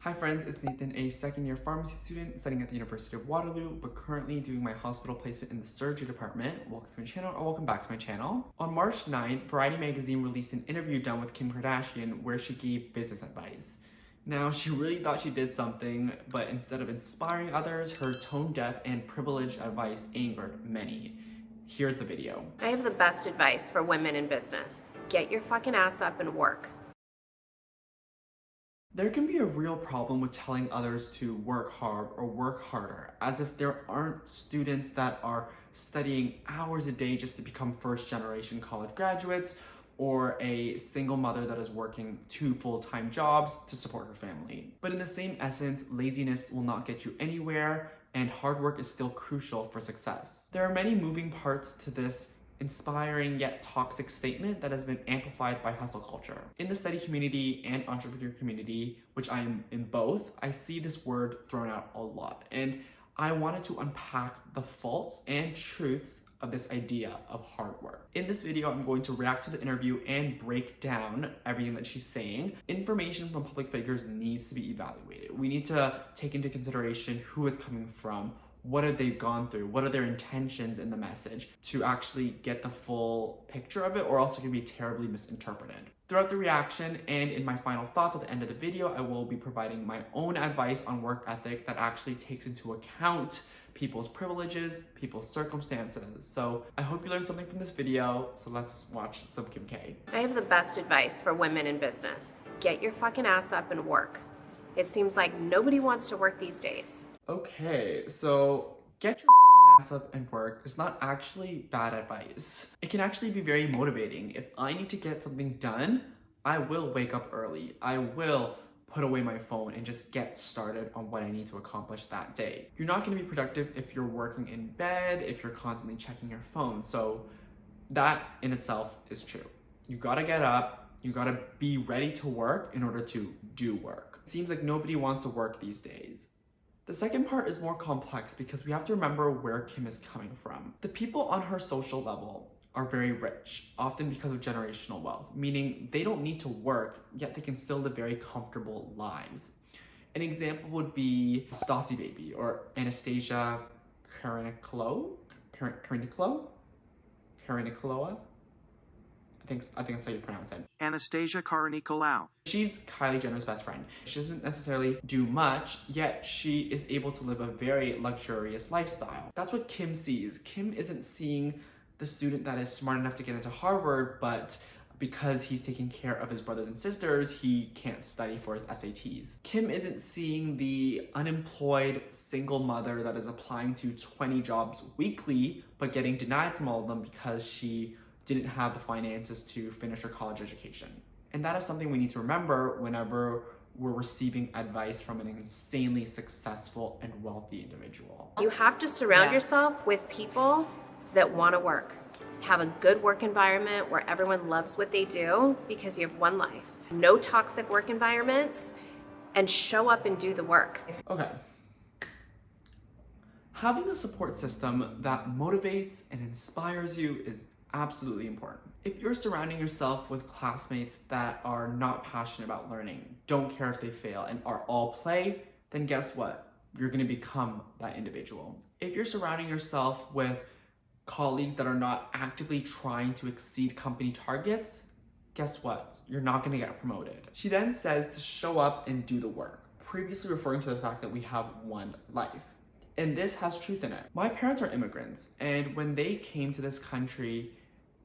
Hi friends, it's Nathan, a second-year pharmacy student studying at the University of Waterloo, but currently doing my hospital placement in the surgery department. Welcome to my channel, or welcome back to my channel. On March 9th, Variety magazine released an interview done with Kim Kardashian where she gave business advice. Now, she really thought she did something, but instead of inspiring others, her tone-deaf and privileged advice angered many. Here's the video. I have the best advice for women in business. Get your fucking ass up and work. There can be a real problem with telling others to work hard or work harder, as if there aren't students that are studying hours a day just to become first-generation college graduates, or a single mother that is working 2 full-time jobs to support her family. But in the same essence, laziness will not get you anywhere, and hard work is still crucial for success. There are many moving parts to this inspiring yet toxic statement that has been amplified by hustle culture. In the study community and entrepreneur community, which I am in both, I see this word thrown out a lot. And I wanted to unpack the faults and truths of this idea of hard work. In this video, I'm going to react to the interview and break down everything that she's saying. Information from public figures needs to be evaluated. We need to take into consideration who it's coming from, what have they gone through, what are their intentions in the message, to actually get the full picture of it, or else it can be terribly misinterpreted. Throughout the reaction and in my final thoughts at the end of the video, I will be providing my own advice on work ethic that actually takes into account people's privileges, people's circumstances. So I hope you learned something from this video, so let's watch some Kim K. I have the best advice for women in business. Get your fucking ass up and work. It seems like nobody wants to work these days. Okay, so get your fucking ass up and work is not actually bad advice. It can actually be very motivating. If I need to get something done, I will wake up early. I will put away my phone and just get started on what I need to accomplish that day. You're not going to be productive if you're working in bed, if you're constantly checking your phone. So that in itself is true. You gotta get up, you gotta be ready to work in order to do work. It seems like nobody wants to work these days. The second part is more complex because we have to remember where Kim is coming from. The people on her social level are very rich, often because of generational wealth, meaning they don't need to work, yet they can still live very comfortable lives. An example would be Stassi Baby or Anastasia Karaniklo? I think that's how you pronounce it. Anastasia Karanikolaou. She's Kylie Jenner's best friend. She doesn't necessarily do much, yet she is able to live a very luxurious lifestyle. That's what Kim sees. Kim isn't seeing the student that is smart enough to get into Harvard, but because he's taking care of his brothers and sisters, he can't study for his SATs. Kim isn't seeing the unemployed single mother that is applying to 20 jobs weekly, but getting denied from all of them because she didn't have the finances to finish her college education. And that is something we need to remember whenever we're receiving advice from an insanely successful and wealthy individual. You have to surround yourself with people that want to work. Have a good work environment where everyone loves what they do because you have one life. No toxic work environments, and show up and do the work. Okay. Having a support system that motivates and inspires you is absolutely important. If you're surrounding yourself with classmates that are not passionate about learning, don't care if they fail, and are all play, then guess what? You're going to become that individual. If you're surrounding yourself with colleagues that are not actively trying to exceed company targets, guess what? You're not going to get promoted. She then says to show up and do the work, previously referring to the fact that we have one life. And this has truth in it. My parents are immigrants, and when they came to this country,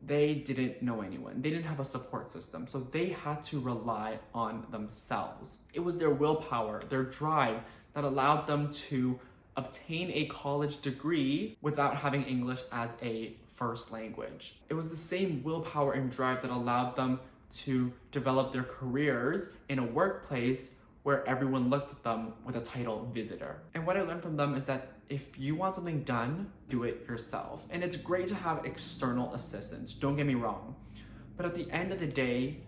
they didn't know anyone. They didn't have a support system, so they had to rely on themselves. It was their willpower, their drive that allowed them to obtain a college degree without having English as a first language. It was the same willpower and drive that allowed them to develop their careers in a workplace where everyone looked at them with a title visitor. And what I learned from them is that if you want something done, do it yourself. And it's great to have external assistance, don't get me wrong. But at the end of the day,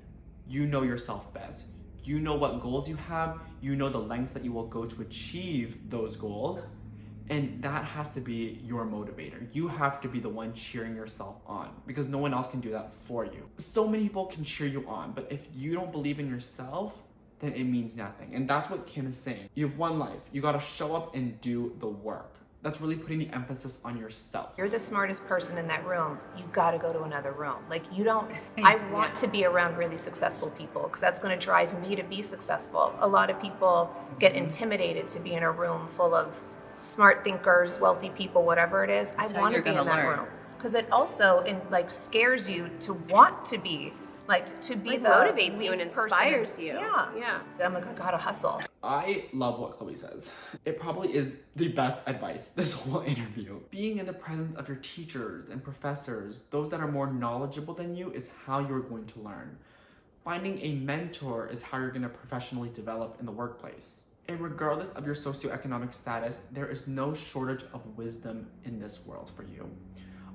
you know yourself best. You know what goals you have, you know the lengths that you will go to achieve those goals, and that has to be your motivator. You have to be the one cheering yourself on because no one else can do that for you. So many people can cheer you on, but if you don't believe in yourself, then it means nothing. And that's what Kim is saying. You have one life. You gotta show up and do the work. That's really putting the emphasis on yourself. You're the smartest person in that room. You gotta go to another room. Like, you don't, I want to be around really successful people because that's gonna drive me to be successful. A lot of people get intimidated to be in a room full of smart thinkers, wealthy people, whatever it is. I want to be in that room because it also scares you to want to be to be the motivates you and least person. inspires you. Yeah. I'm like, I gotta hustle. I love what Chloe says. It probably is the best advice this whole interview. Being in the presence of your teachers and professors, those that are more knowledgeable than you, is how you're going to learn. Finding a mentor is how you're going to professionally develop in the workplace. And regardless of your socioeconomic status, there is no shortage of wisdom in this world for you.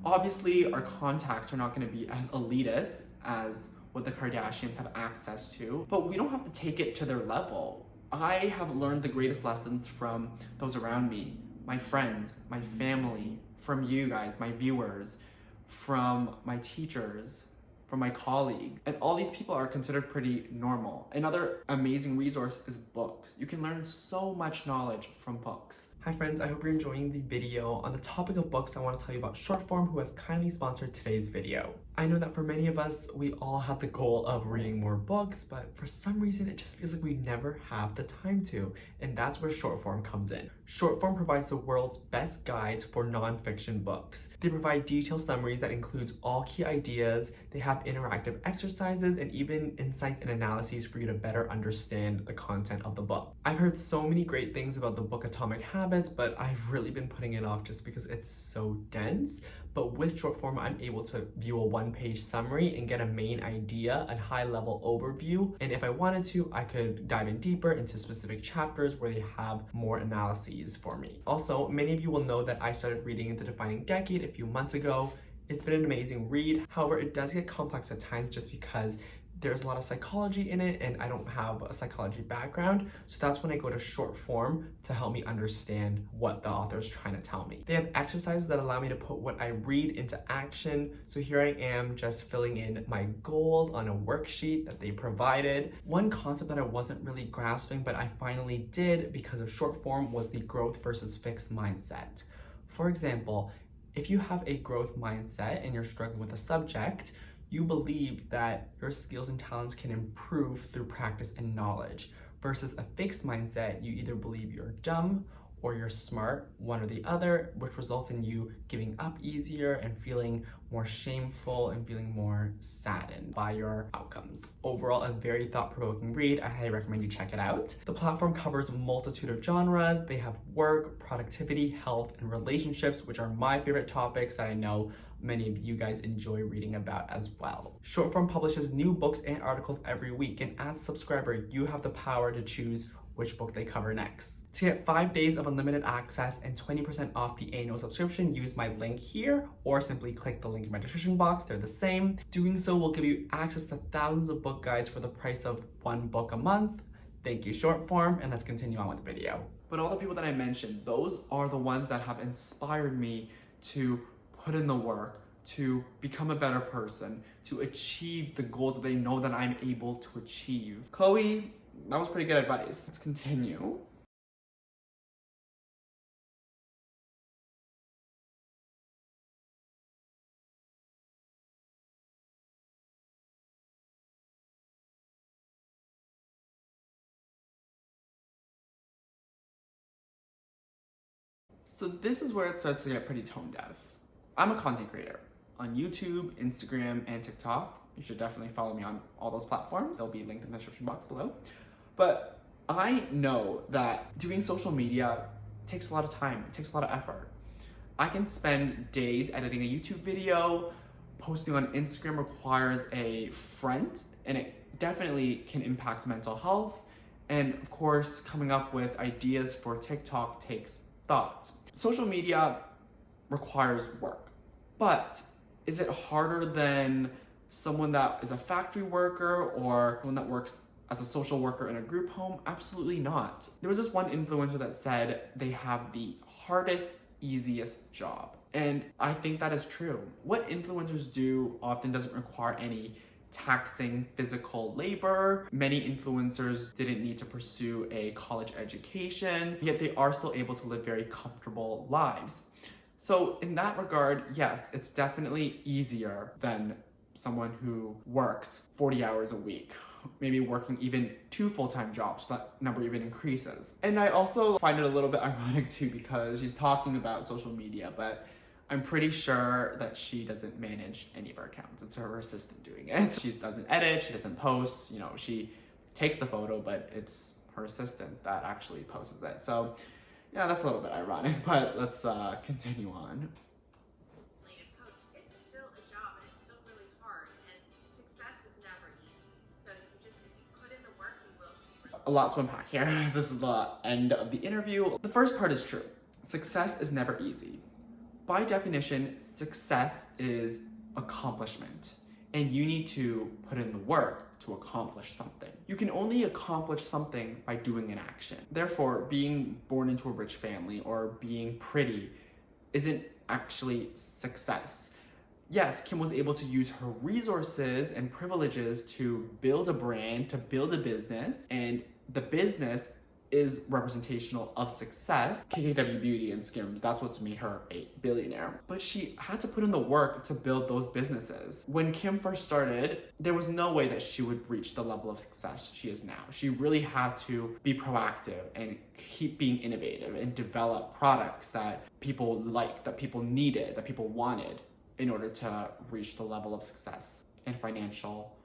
Obviously, our contacts are not going to be as elitist as what the Kardashians have access to, but we don't have to take it to their level. I have learned the greatest lessons from those around me, my friends, my family, from you guys, my viewers, from my teachers, from my colleagues. And all these people are considered pretty normal. Another amazing resource is books. You can learn so much knowledge from books. Hi friends, I hope you're enjoying the video. On the topic of books, I want to tell you about Shortform, who has kindly sponsored today's video. I know that for many of us, we all have the goal of reading more books, but for some reason, it just feels like we never have the time to, and that's where Shortform comes in. Shortform provides the world's best guides for non-fiction books. They provide detailed summaries that includes all key ideas, they have interactive exercises, and even insights and analyses for you to better understand the content of the book. I've heard so many great things about the book Atomic Habits, but I've really been putting it off just because it's so dense. But with Shortform, I'm able to view a one-page summary and get a main idea, a high-level overview. And if I wanted to, I could dive in deeper into specific chapters where they have more analyses for me. Also, many of you will know that I started reading The Defining Decade a few months ago. It's been an amazing read. However, it does get complex at times just because there's a lot of psychology in it and I don't have a psychology background. So that's when I go to Shortform to help me understand what the author is trying to tell me. They have exercises that allow me to put what I read into action. So here I am just filling in my goals on a worksheet that they provided. One concept that I wasn't really grasping, but I finally did because of Shortform, was the growth versus fixed mindset. For example, if you have a growth mindset and you're struggling with a subject, you believe that your skills and talents can improve through practice and knowledge, versus a fixed mindset, you either believe you're dumb or you're smart, one or the other, which results in you giving up easier and feeling more shameful and feeling more saddened by your outcomes. Overall, a very thought-provoking read. I highly recommend you check it out. The platform covers a multitude of genres. They have work, productivity, health, and relationships, which are my favorite topics that I know many of you guys enjoy reading about as well. Shortform publishes new books and articles every week, and as a subscriber, you have the power to choose which book they cover next. To get 5 days of unlimited access and 20% off the annual subscription, use my link here or simply click the link in my description box. They're the same. Doing so will give you access to thousands of book guides for the price of one book a month. Thank you, Shortform, and let's continue on with the video. But all the people that I mentioned, those are the ones that have inspired me to put in the work, to become a better person, to achieve the goals that they know that I'm able to achieve. Chloe, that was pretty good advice. Let's continue. So this is where it starts to get pretty tone deaf. I'm a content creator on YouTube, Instagram, and TikTok. You should definitely follow me on all those platforms. They'll be linked in the description box below. But I know that doing social media takes a lot of time, it takes a lot of effort. I can spend days editing a YouTube video, posting on Instagram requires a front, and it definitely can impact mental health. And of course, coming up with ideas for TikTok takes thought. Social media requires work, but is it harder than someone that is a factory worker or someone that works as a social worker in a group home? Absolutely not. There was this one influencer that said they have the hardest, easiest job. And I think that is true. What influencers do often doesn't require any taxing physical labor. Many influencers didn't need to pursue a college education, yet they are still able to live very comfortable lives. So in that regard, yes, it's definitely easier than someone who works 40 hours a week, maybe working even 2 full-time jobs, so that number even increases. And I also find it a little bit ironic too, because she's talking about social media, but I'm pretty sure that she doesn't manage any of her accounts. It's her assistant doing it. She doesn't edit, she doesn't post, you know, she takes the photo, but it's her assistant that actually posts it. So yeah, that's a little bit ironic, but let's continue on. It's still a job and it's still really hard, and success is never easy. So if you put in the work, you will see. A lot to unpack here. This is the end of the interview. The first part is true. Success is never easy. By definition, success is accomplishment, and you need to put in the work to accomplish something. You can only accomplish something by doing an action. Therefore, being born into a rich family or being pretty isn't actually success. Yes, Kim was able to use her resources and privileges to build a brand, to build a business, and the business is representational of success. KKW Beauty and Skims, that's what's made her a billionaire. But she had to put in the work to build those businesses. When Kim first started, there was no way that she would reach the level of success she is now. She really had to be proactive and keep being innovative and develop products that people liked, that people needed, that people wanted in order to reach the level of success and financial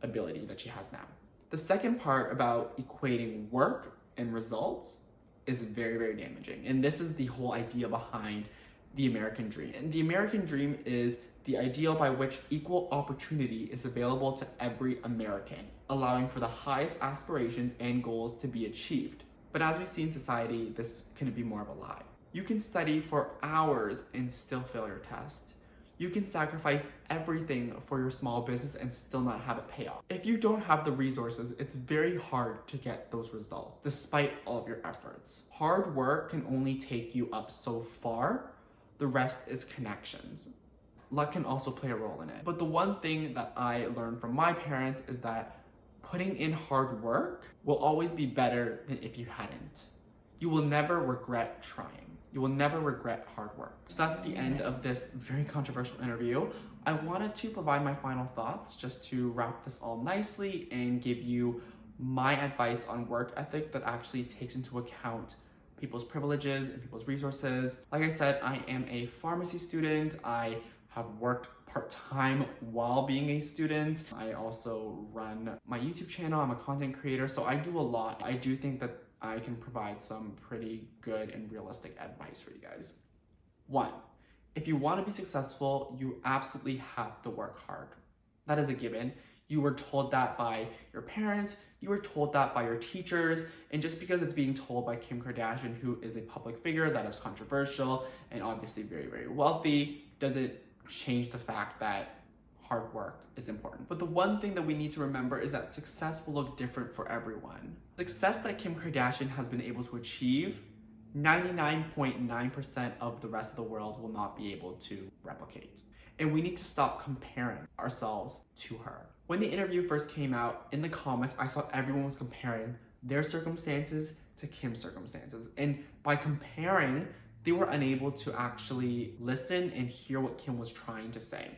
ability that she has now. The second part about equating work and results is very, very damaging. And this is the whole idea behind the American dream. And the American dream is the ideal by which equal opportunity is available to every American, allowing for the highest aspirations and goals to be achieved. But as we see in society, this can be more of a lie. You can study for hours and still fail your test. You can sacrifice everything for your small business and still not have it pay off. If you don't have the resources, it's very hard to get those results, despite all of your efforts. Hard work can only take you up so far. The rest is connections. Luck can also play a role in it. But the one thing that I learned from my parents is that putting in hard work will always be better than if you hadn't. You will never regret trying. You will never regret hard work. So that's the end of this very controversial interview. I wanted to provide my final thoughts just to wrap this all nicely and give you my advice on work ethic that actually takes into account people's privileges and people's resources. Like I said, I am a pharmacy student. I have worked part-time while being a student. I also run my YouTube channel. I'm a content creator, so I do a lot. I do think that I can provide some pretty good and realistic advice for you guys. 1, if you want to be successful, you absolutely have to work hard. That is a given. You were told that by your parents, you were told that by your teachers, and just because it's being told by Kim Kardashian, who is a public figure that is controversial and obviously very, very wealthy, doesn't change the fact that hard work is important. But the one thing that we need to remember is that success will look different for everyone. Success that Kim Kardashian has been able to achieve, 99.9% of the rest of the world will not be able to replicate. And we need to stop comparing ourselves to her. When the interview first came out, in the comments, I saw everyone was comparing their circumstances to Kim's circumstances. And by comparing, they were unable to actually listen and hear what Kim was trying to say.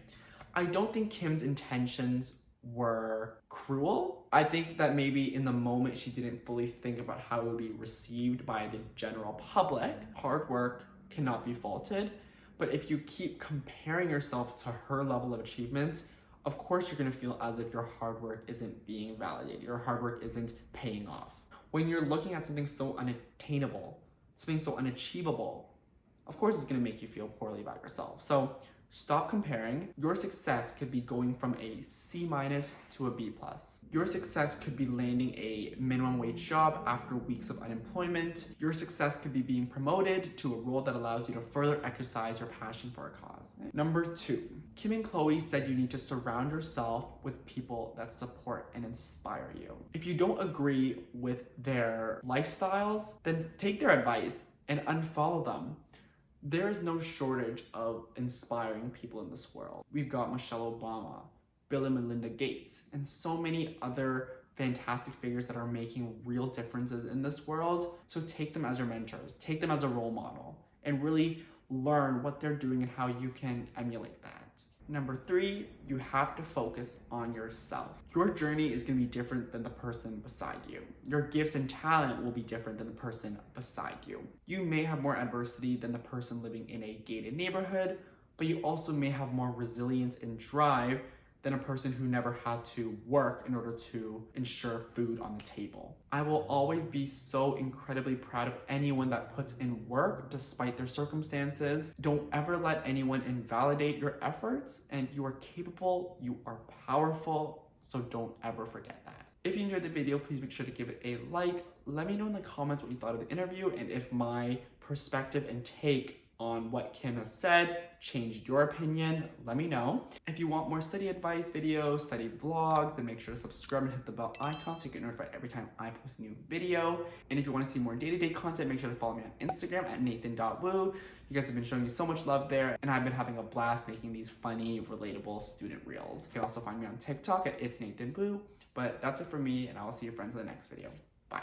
I don't think Kim's intentions were cruel. I think that maybe in the moment she didn't fully think about how it would be received by the general public. Hard work cannot be faulted, but if you keep comparing yourself to her level of achievement, of course you're gonna feel as if your hard work isn't being validated, your hard work isn't paying off. When you're looking at something so unattainable, something so unachievable, of course it's gonna make you feel poorly about yourself. So stop comparing. Your success could be going from a C- to a B+. Your success could be landing a minimum wage job after weeks of unemployment. Your success could be being promoted to a role that allows you to further exercise your passion for a cause. Number 2, Kim and Khloe said you need to surround yourself with people that support and inspire you. If you don't agree with their lifestyles, then take their advice and unfollow them. There is no shortage of inspiring people in this world. We've got Michelle Obama, Bill and Melinda Gates, and so many other fantastic figures that are making real differences in this world. So take them as your mentors, take them as a role model, and really learn what they're doing and how you can emulate that. Number 3, you have to focus on yourself. Your journey is going to be different than the person beside you. Your gifts and talent will be different than the person beside you. You may have more adversity than the person living in a gated neighborhood, but you also may have more resilience and drive than a person who never had to work in order to ensure food on the table. I will always be so incredibly proud of anyone that puts in work despite their circumstances. Don't ever let anyone invalidate your efforts, and you are capable, you are powerful, so don't ever forget that. If you enjoyed the video, please make sure to give it a like. Let me know in the comments what you thought of the interview and if my perspective and take on what Kim has said changed your opinion. Let me know. If you want more study advice videos, study vlogs, then make sure to subscribe and hit the bell icon so you get notified every time I post a new video. And if you want to see more day-to-day content, make sure to follow me on Instagram at NathanWu. You guys have been showing me so much love there, and I've been having a blast making these funny, relatable student reels. You can also find me on TikTok at It's NathanWu. But that's it for me, and I will see you friends in the next video. Bye.